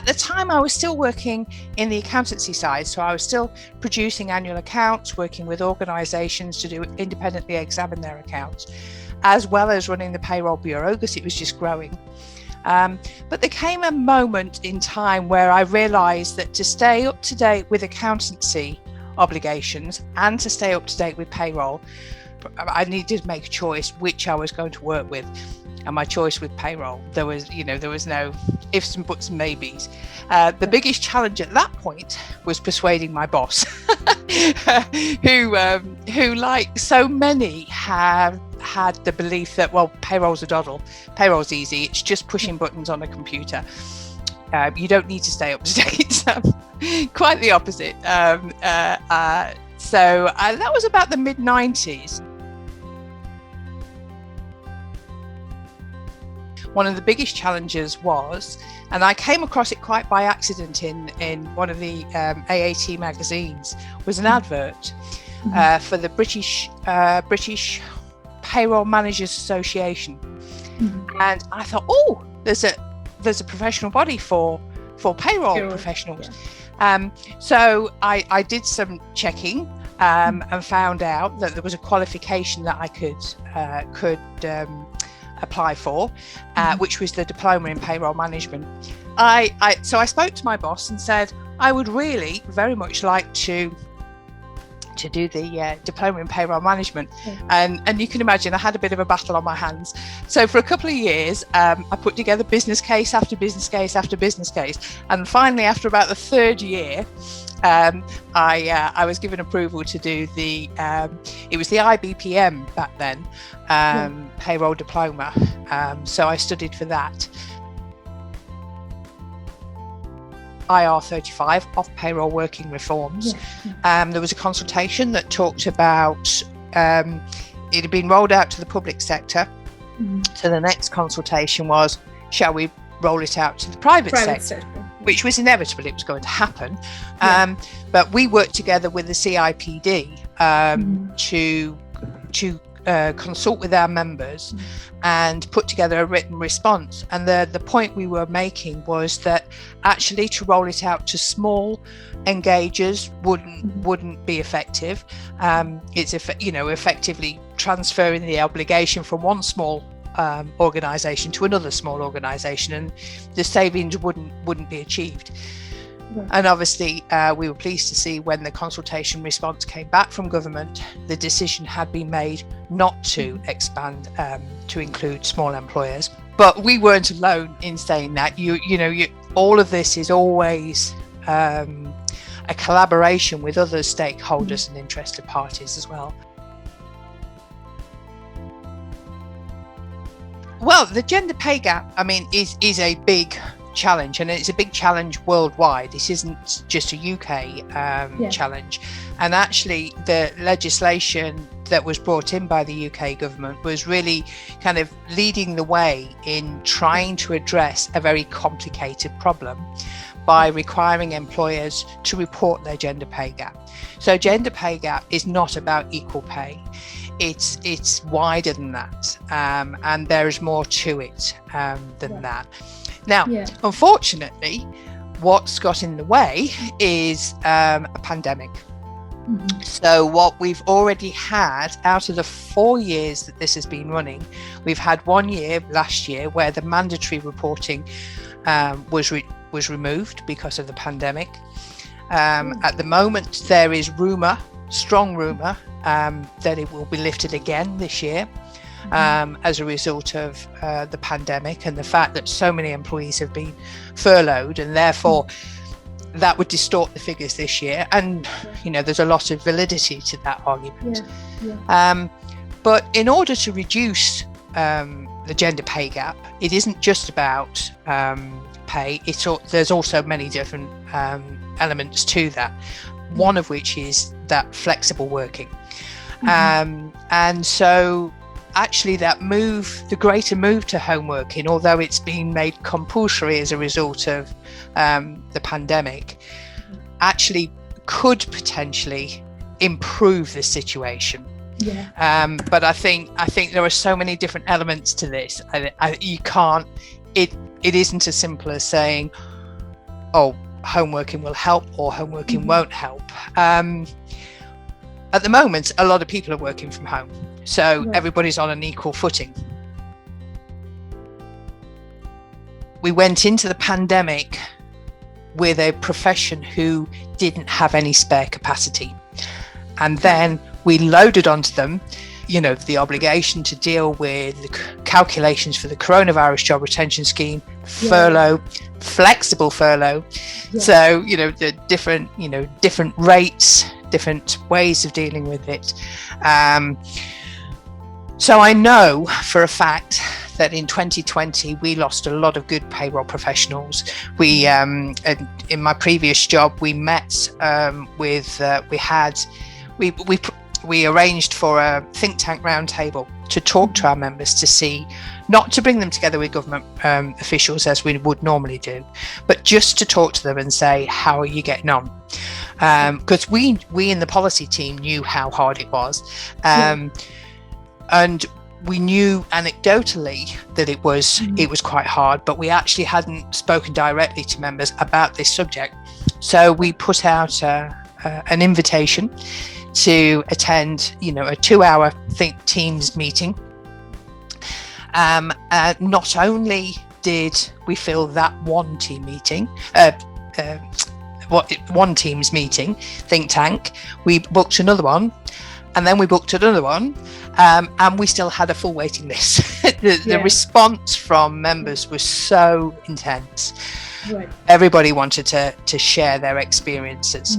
the time I was still working in the accountancy side, so I was still producing annual accounts, working with organisations to independently examine their accounts, as well as running the payroll bureau, because it was just growing. But there came a moment in time where I realised that to stay up to date with accountancy obligations and to stay up to date with payroll, I needed to make a choice which I was going to work with. And my choice with payroll, there was no ifs and buts and maybes. The biggest challenge at that point was persuading my boss, who, like so many, have had the belief that, well, payroll's a doddle, payroll's easy, it's just pushing buttons on a computer. You don't need to stay up to date. Quite the opposite. So that was about the mid-90s. One of the biggest challenges was, and I came across it quite by accident in one of the AAT magazines, was an advert for the British Payroll Managers Association. And I thought, oh, there's a professional body for payroll professionals. Yeah. So I did some checking and found out that there was a qualification that I could apply for, which was the diploma in payroll management. So I spoke to my boss and said, I would really very much like to do the diploma in payroll management. And you can imagine I had a bit of a battle on my hands. So for a couple of years, I put together business case after business case after business case. And finally, after about the third year, I was given approval to do it was the IBPM back then, payroll diploma. So I studied for that. IR35, off payroll working reforms. There was a consultation that talked about, it had been rolled out to the public sector. So the next consultation was, shall we roll it out to the private sector? Which was inevitable, it was going to happen. But we worked together with the CIPD to consult with our members and put together a written response. And the point we were making was that actually to roll it out to small engagers wouldn't be effective. It's effectively transferring the obligation from one small organisation to another small organisation, and the savings wouldn't be achieved. And obviously we were pleased to see when the consultation response came back from government, the decision had been made not to expand to include small employers. But we weren't alone in saying that. All of this is always a collaboration with other stakeholders and interested parties as well. Well, the gender pay gap, is a big challenge, and it's a big challenge worldwide. This isn't just a UK challenge. And actually the legislation that was brought in by the UK government was really kind of leading the way in trying to address a very complicated problem by requiring employers to report their gender pay gap. So gender pay gap is not about equal pay. It's wider than that, and there is more to it than that. Now, unfortunately, what's got in the way is a pandemic. So what we've already had, out of the 4 years that this has been running, we've had 1 year last year where the mandatory reporting was removed because of the pandemic. At the moment, there is strong rumour that it will be lifted again this year as a result of the pandemic and the fact that so many employees have been furloughed, and therefore that would distort the figures this year. And there's a lot of validity to that argument. But in order to reduce the gender pay gap, it isn't just about pay. There's also many different elements to that, one of which is that flexible working. And so actually the greater move to home working, although it's been made compulsory as a result of the pandemic, actually could potentially improve the situation. But I think there are so many different elements to this. It isn't as simple as saying oh, home working will help or home working won't help. At the moment, a lot of people are working from home, so everybody's on an equal footing. We went into the pandemic with a profession who didn't have any spare capacity. And then we loaded onto them, the obligation to deal with the calculations for the coronavirus job retention scheme, furlough, flexible furlough. So, the different rates, different ways of dealing with it. So I know for a fact that in 2020 we lost a lot of good payroll professionals. We in my previous job we met we arranged for a think tank roundtable to talk to our members, to see, not to bring them together with government officials as we would normally do, but just to talk to them and say, how are you getting on? Because we in the policy team knew how hard it was, and we knew anecdotally that it was quite hard, but we actually hadn't spoken directly to members about this subject. So we put out an invitation to attend, a 2-hour Teams meeting. Not only did we fill that one Teams meeting, think tank, we booked another one, and then we booked another one, and we still had a full waiting list. The response from members was so intense. Everybody wanted to share their experiences,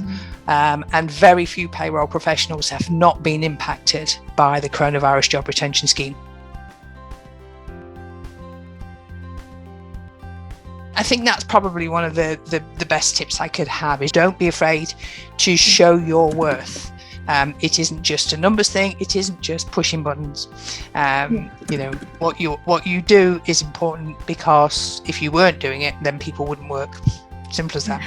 and very few payroll professionals have not been impacted by the coronavirus job retention scheme. I think that's probably one of the best tips I could have, is don't be afraid to show your worth. It isn't just a numbers thing. It isn't just pushing buttons. What you do is important, because if you weren't doing it, then people wouldn't work. Simple as that.